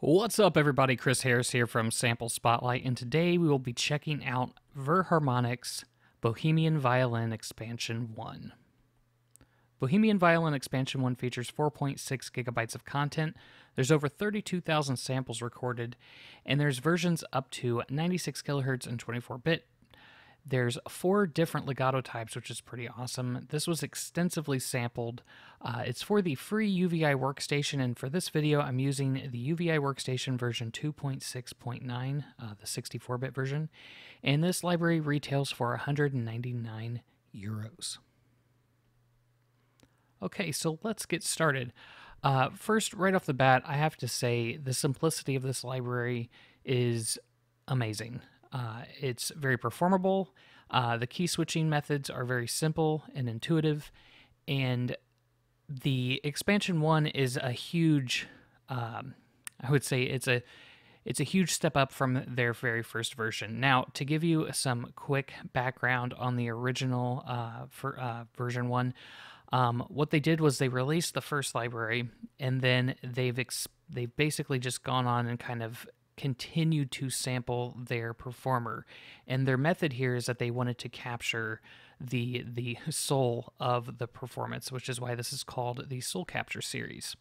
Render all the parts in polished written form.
What's up, everybody? Chris Harris here from Sample Spotlight, and today we will be checking out VirHarmonic's Bohemian Violin Expansion 1. Bohemian Violin Expansion 1 features 4.6 gigabytes of content. There's over 32,000 samples recorded, and there's versions up to 96 kilohertz and 24-bit. There's 4 different legato types, which is pretty awesome. This was extensively sampled. It's for the free UVI workstation, and for this video, I'm using the UVI workstation version 2.6.9, the 64-bit version, and this library retails for 199 euros. Okay, so let's get started. First, right off the bat, I have to say the simplicity of this library is amazing. It's very performable. The key switching methods are very simple and intuitive, and the expansion 1 is a huge, I would say it's a huge step up from their very first version. Now, to give you some quick background on the original version 1, what they did was they released the first library, and then they've basically just gone on and kind of continued to sample their performer. And their method here is that they wanted to capture the soul of the performance, which is why this is called the Soul Capture series.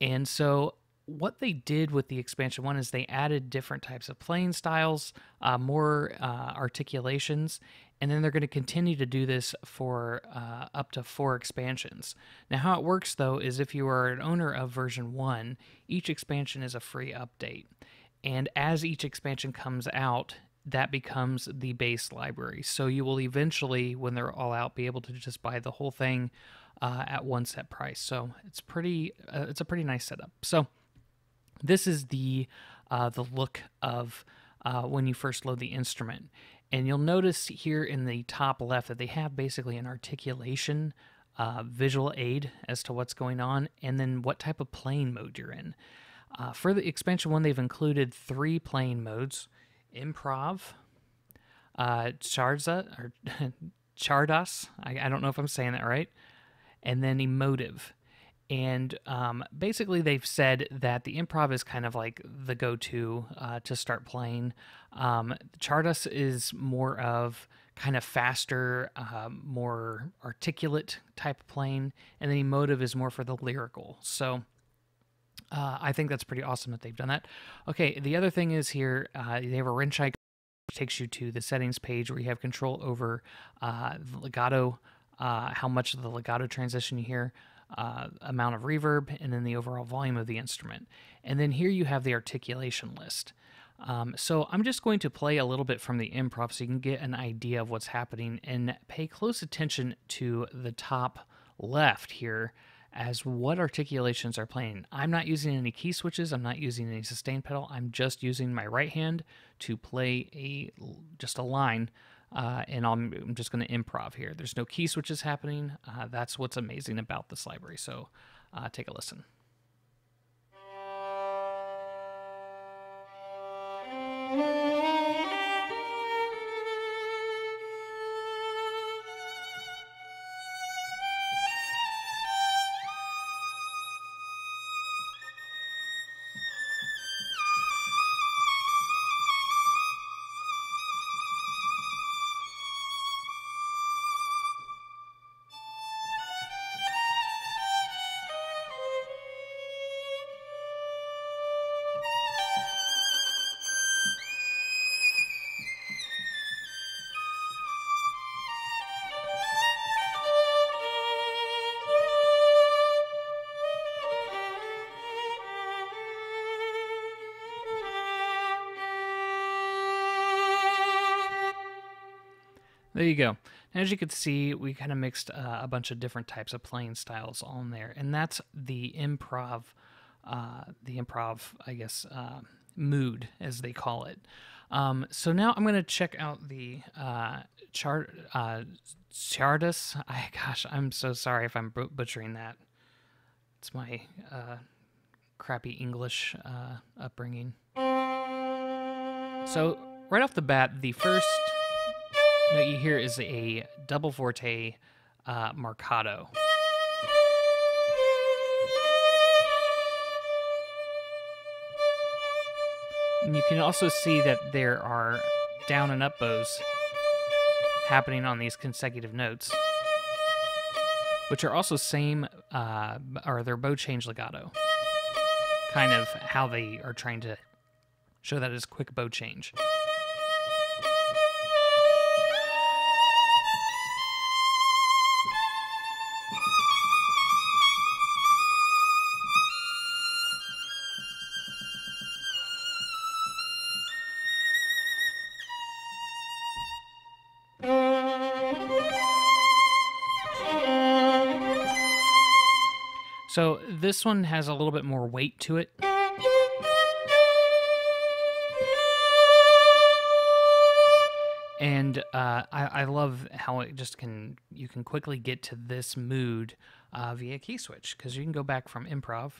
And so what they did with the expansion 1 is they added different types of playing styles, more articulations, and then they're going to continue to do this for up to 4 expansions. Now, how it works, though, is if you are an owner of version 1, each expansion is a free update. And as each expansion comes out, that becomes the base library. So you will eventually, when they're all out, be able to just buy the whole thing at one set price. So it's it's a pretty nice setup. So this is the look of when you first load the instrument. And you'll notice here in the top left that they have basically an articulation visual aid as to what's going on, and then what type of playing mode you're in. For the expansion 1, they've included 3 playing modes: improv, chardas, I don't know if I'm saying that right, and then emotive. And basically they've said that the improv is kind of like the go-to to start playing. Chardas is more of kind of faster, more articulate type of playing, and then emotive is more for the lyrical. So I think that's pretty awesome that they've done that. Okay, the other thing is here, they have a wrench icon which takes you to the settings page where you have control over the legato, how much of the legato transition you hear, amount of reverb, and then the overall volume of the instrument. And then here you have the articulation list. So I'm just going to play a little bit from the improv so you can get an idea of what's happening, and pay close attention to the top left here as what articulations are playing. I'm not using any key switches, I'm not using any sustain pedal, I'm just using my right hand to play just a line, and I'm just going to improv here. There's no key switches happening. That's what's amazing about this library, so take a listen. There you go. And as you can see, we kind of mixed a bunch of different types of playing styles on there, and that's the improv, I guess, mood, as they call it. So now I'm going to check out the Chardas. Gosh, I'm so sorry if I'm butchering that. It's my crappy English upbringing. So right off the bat, the first note you hear is a double forte Marcato. And you can also see that there are down and up bows happening on these consecutive notes, which are also same, or they're bow change legato. Kind of how they are trying to show that as quick bow change. So this one has a little bit more weight to it. And I love how it just you can quickly get to this mood via key switch, because you can go back from improv.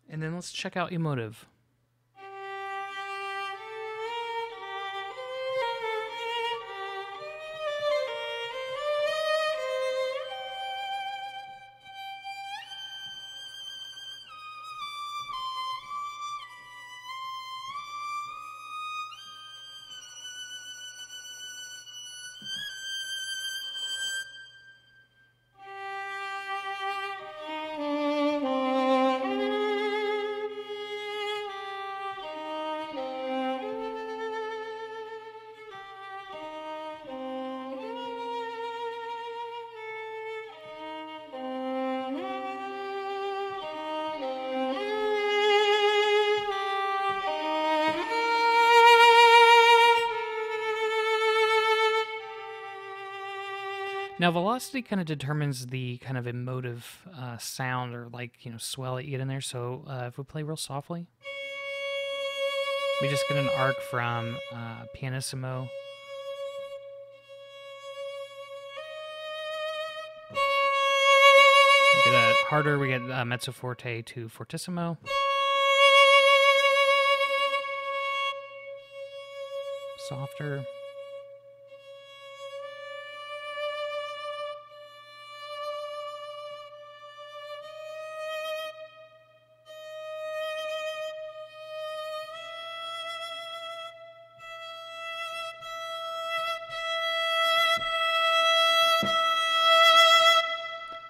And then let's check out emotive. Now, velocity kind of determines the kind of emotive sound, or like, swell that you get in there. So if we play real softly, we just get an arc from pianissimo. We get a harder, we get mezzo forte to fortissimo. Softer.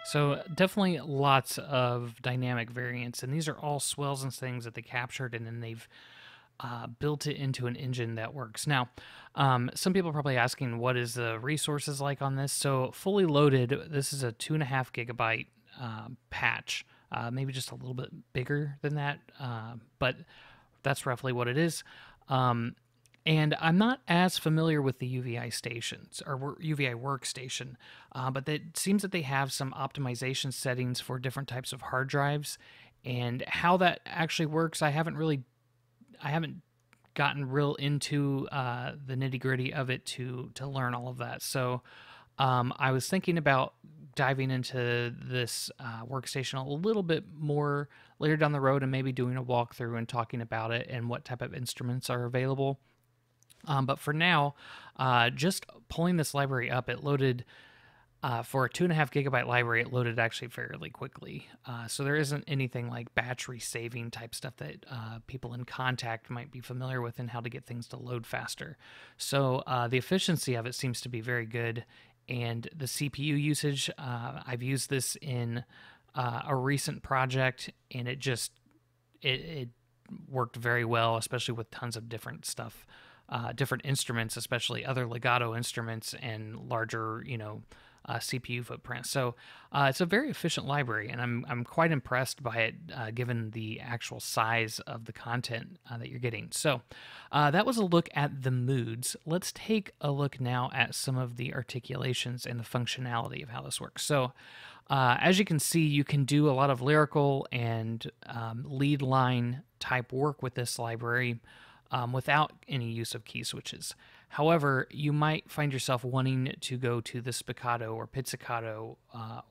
So definitely lots of dynamic variants, and these are all swells and things that they captured, and then they've built it into an engine that works. Now, some people are probably asking, what is the resources like on this? So fully loaded, this is a 2.5 gigabyte patch, maybe just a little bit bigger than that, but that's roughly what it is. And I'm not as familiar with the UVI stations or UVI workstation, but it seems that they have some optimization settings for different types of hard drives, and how that actually works, I haven't gotten real into the nitty gritty of it to learn all of that. So I was thinking about diving into this workstation a little bit more later down the road, and maybe doing a walkthrough and talking about it and what type of instruments are available. But for now, just pulling this library up, it loaded, for a 2.5 gigabyte library, it loaded actually fairly quickly. So there isn't anything like battery saving type stuff that people in Contact might be familiar with, and how to get things to load faster. So the efficiency of it seems to be very good. And the CPU usage, I've used this in a recent project, and it worked very well, especially with tons of different stuff. Different instruments, especially other legato instruments and larger, CPU footprints. So it's a very efficient library, and I'm quite impressed by it, given the actual size of the content that you're getting. So that was a look at the moods. Let's take a look now at some of the articulations and the functionality of how this works. So as you can see, you can do a lot of lyrical and lead line type work with this library, without any use of key switches. However, you might find yourself wanting to go to the spiccato or pizzicato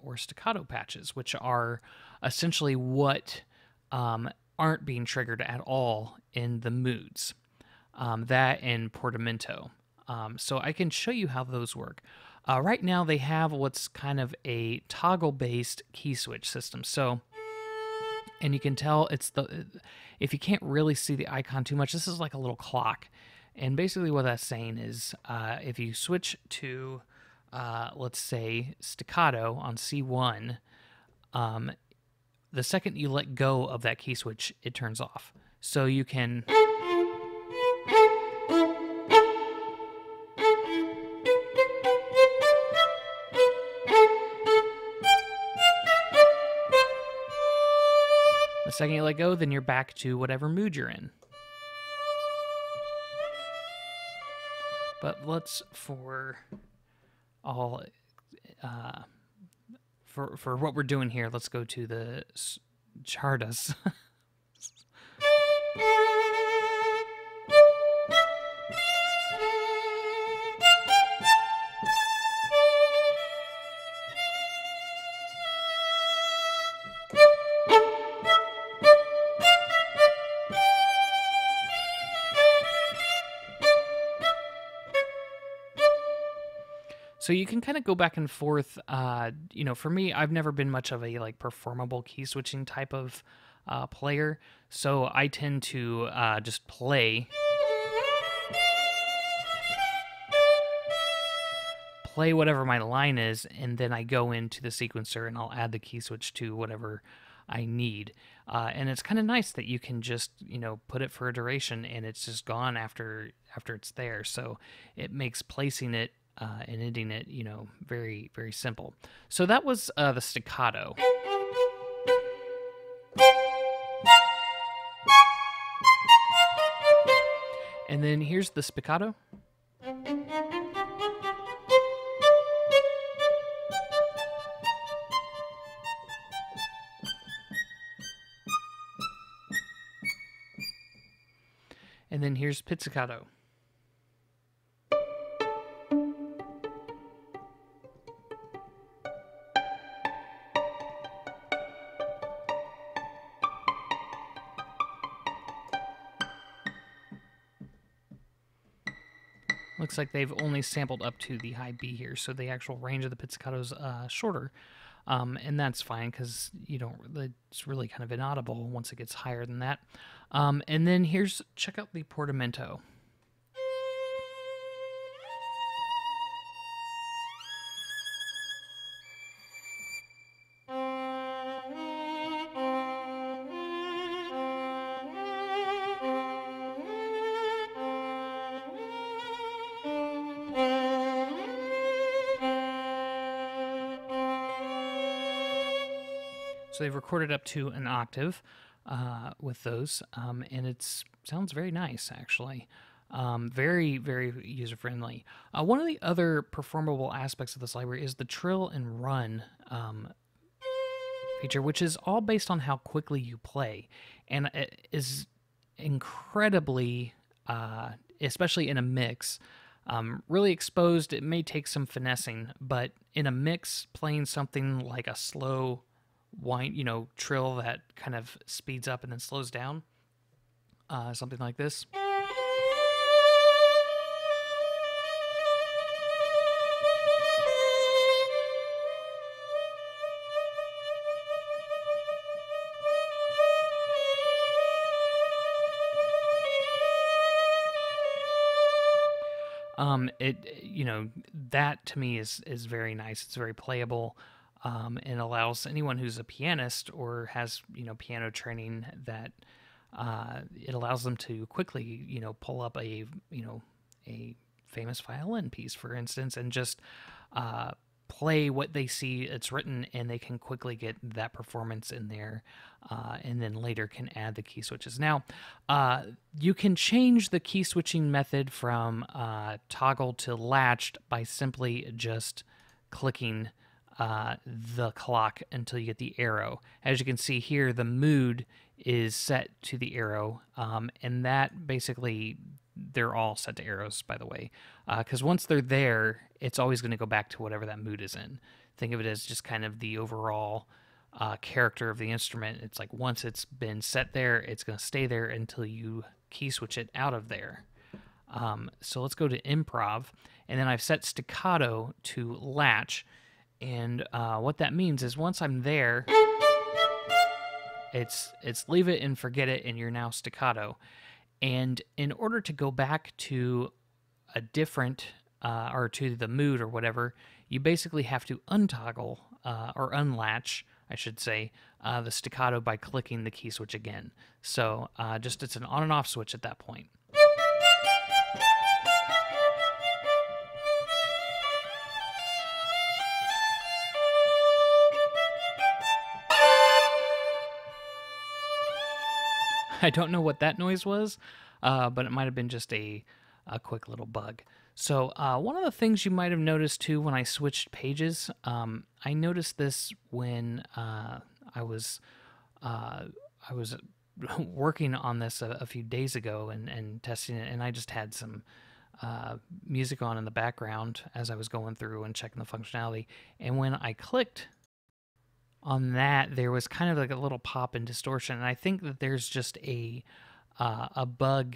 or staccato patches, which are essentially what aren't being triggered at all in the moods. That and portamento. So I can show you how those work. Right now they have what's kind of a toggle-based key switch system. So, and you can tell if you can't really see the icon too much, this is like a little clock. And basically what that's saying is if you switch to, let's say, staccato on C1, the second you let go of that key switch, it turns off. So you can... The second you let go, then you're back to whatever mood you're in. But let's, for what we're doing here, let's go to the chardas. So you can kind of go back and forth. For me, I've never been much of a performable key switching type of player, so I tend to just play whatever my line is, and then I go into the sequencer and I'll add the key switch to whatever I need. And it's kind of nice that you can just put it for a duration and it's just gone after it's there. So it makes placing it and ending it, very, very simple. So that was the staccato. And then here's the spiccato. And then here's pizzicato. Looks like they've only sampled up to the high B here, so the actual range of the pizzicato is shorter, and that's fine because it's really kind of inaudible once it gets higher than that. And then check out the portamento. So they've recorded up to an octave with those, and it sounds very nice, actually. Very, very user-friendly. One of the other performable aspects of this library is the trill and run feature, which is all based on how quickly you play, and it is incredibly, especially in a mix, really exposed. It may take some finessing, but in a mix, playing something like a slow whine, trill that kind of speeds up and then slows down, something like this. That to me is very nice. It's very playable. And allows anyone who's a pianist or has piano training that it allows them to quickly pull up a famous violin piece, for instance, and just play what they see it's written, and they can quickly get that performance in there, and then later can add the key switches. Now, you can change the key switching method from toggle to latched by simply just clicking the clock until you get the arrow. As you can see here, the mood is set to the arrow, and that basically they're all set to arrows, by the way, because once they're there, it's always going to go back to whatever that mood is in. Think of it as just kind of the overall character of the instrument. It's like once it's been set there, it's going to stay there until you key switch it out of there. So let's go to improv, and then I've set staccato to latch, and what that means is once I'm there, it's leave it and forget it, and you're now staccato. And in order to go back to a different or to the mood or whatever, you basically have to untoggle or unlatch, I should say, the staccato by clicking the key switch again. So just it's an on and off switch at that point. I don't know what that noise was, but it might have been just a quick little bug. So one of the things you might have noticed too when I switched pages, I noticed this when I was working on this a few days ago and testing it, and I just had some music on in the background as I was going through and checking the functionality. And when I clicked on that, there was kind of like a little pop and distortion, and I think that there's just a bug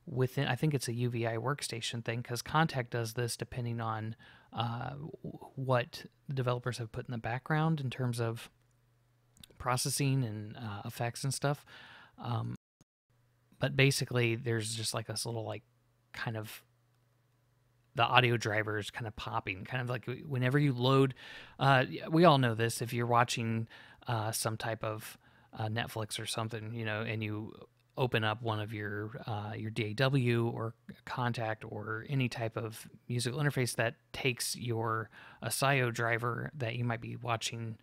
within. I think it's a UVI workstation thing, because Contact does this depending on what the developers have put in the background in terms of processing and effects and stuff. But basically, there's just like this little like kind of the audio drivers kind of popping, kind of like whenever you load, we all know this, if you're watching some type of Netflix or something, you know, and you open up one of your DAW or Contact or any type of musical interface that takes your SIO driver that you might be watching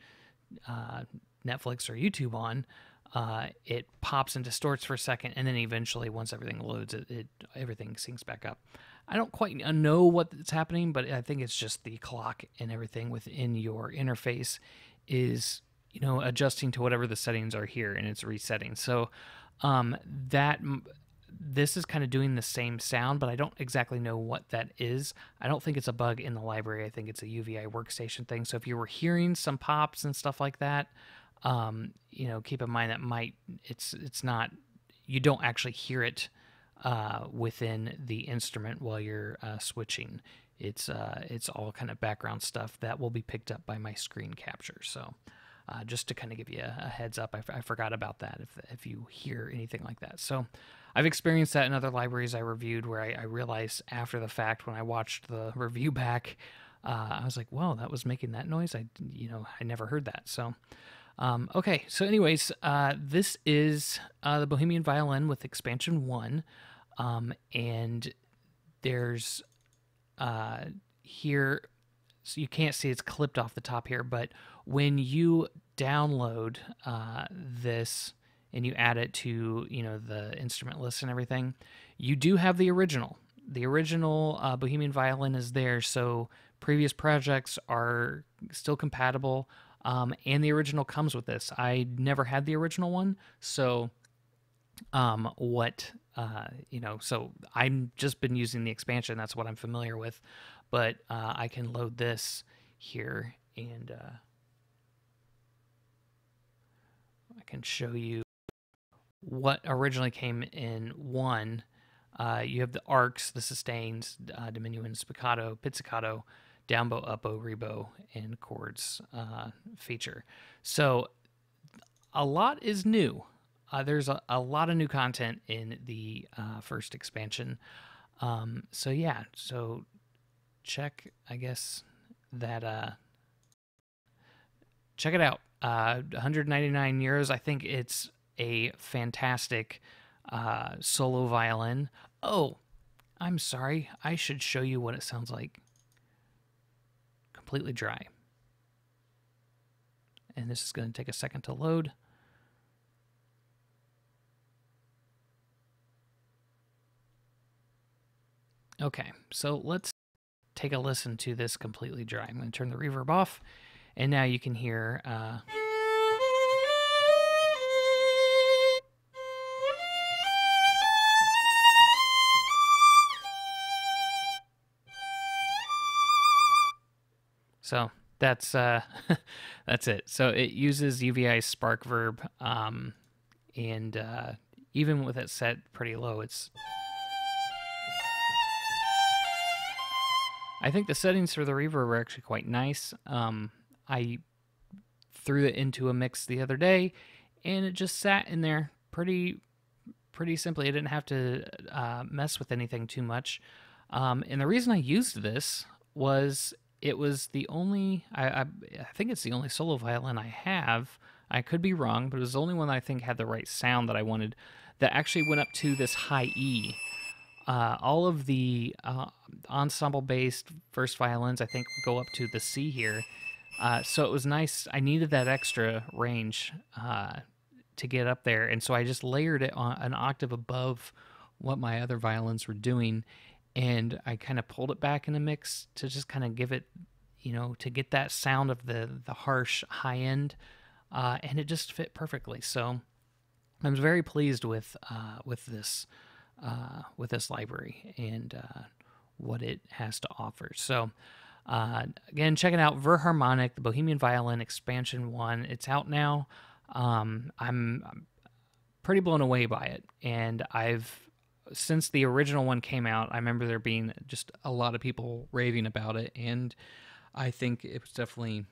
Netflix or YouTube on, it pops and distorts for a second, and then eventually once everything loads, everything syncs back up. I don't quite know what's happening, but I think it's just the clock and everything within your interface is, you know, adjusting to whatever the settings are here, and it's resetting. So this is kind of doing the same sound, but I don't exactly know what that is. I don't think it's a bug in the library. I think it's a UVI workstation thing. So if you were hearing some pops and stuff like that, you know, keep in mind that it's not, you don't actually hear it within the instrument while you're switching. It's all kind of background stuff that will be picked up by my screen capture. So just to kind of give you a heads up, I forgot about that if you hear anything like that. So I've experienced that in other libraries I reviewed, where I realized after the fact when I watched the review back, I was like, "Whoa, that was making that noise." I never heard that. So okay, so anyways, this is the Bohemian Violin with expansion 1. And there's here, so you can't see it's clipped off the top here, but when you download this and you add it to, you know, the instrument list and everything, you do have the original. The original Bohemian Violin is there, so previous projects are still compatible, and the original comes with this. I never had the original one, so so I've just been using the expansion. That's what I'm familiar with, but I can load this here, and I can show you what originally came in 1. You have the arcs, the sustains, diminuendo, spiccato, pizzicato, downbow, upbow, rebow, and chords feature. So a lot is new. There's a lot of new content in the first expansion. So yeah, so check, I guess, that, check it out. 199 euros. I think it's a fantastic solo violin. Oh, I'm sorry. I should show you what it sounds like. Completely dry. And this is going to take a second to load. Okay, so let's take a listen to this completely dry. I'm going to turn the reverb off, and now you can hear... So that's that's it. So it uses UVI Spark Verb, and even with it set pretty low, it's. I think the settings for the reverb are actually quite nice. I threw it into a mix the other day, and it just sat in there pretty simply. I didn't have to mess with anything too much. And the reason I used this was it was the only I think it's the only solo violin I have. I could be wrong, but it was the only one that I think had the right sound that I wanted, that actually went up to this high E. All of the ensemble-based first violins, I think, go up to the C here. So it was nice. I needed that extra range to get up there, and so I just layered it on an octave above what my other violins were doing, and I kind of pulled it back in the mix to just kind of give it, to get that sound of the harsh high end, and it just fit perfectly. So I'm very pleased with this library and what it has to offer. So again, check it out, VirHarmonic, the Bohemian Violin Expansion 1. It's out now. I'm pretty blown away by it, and since the original one came out, I remember there being just a lot of people raving about it, and I think it was definitely,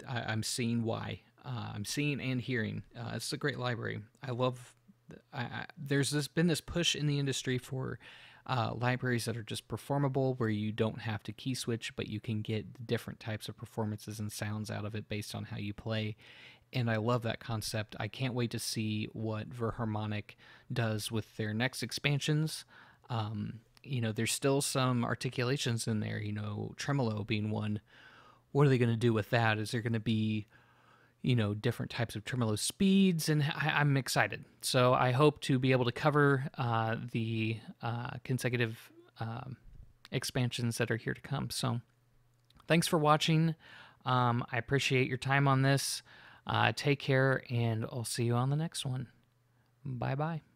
I'm seeing why. I'm seeing and hearing. It's a great library. I love. There's been this push in the industry for libraries that are just performable, where you don't have to key switch, but you can get different types of performances and sounds out of it based on how you play. And I love that concept. I can't wait to see what VirHarmonic does with their next expansions. There's still some articulations in there, tremolo being one. What are they going to do with that? Is there going to be, different types of tremolo speeds? And I'm excited. So I hope to be able to cover the consecutive expansions that are here to come. So thanks for watching. I appreciate your time on this. Take care, and I'll see you on the next one. Bye-bye.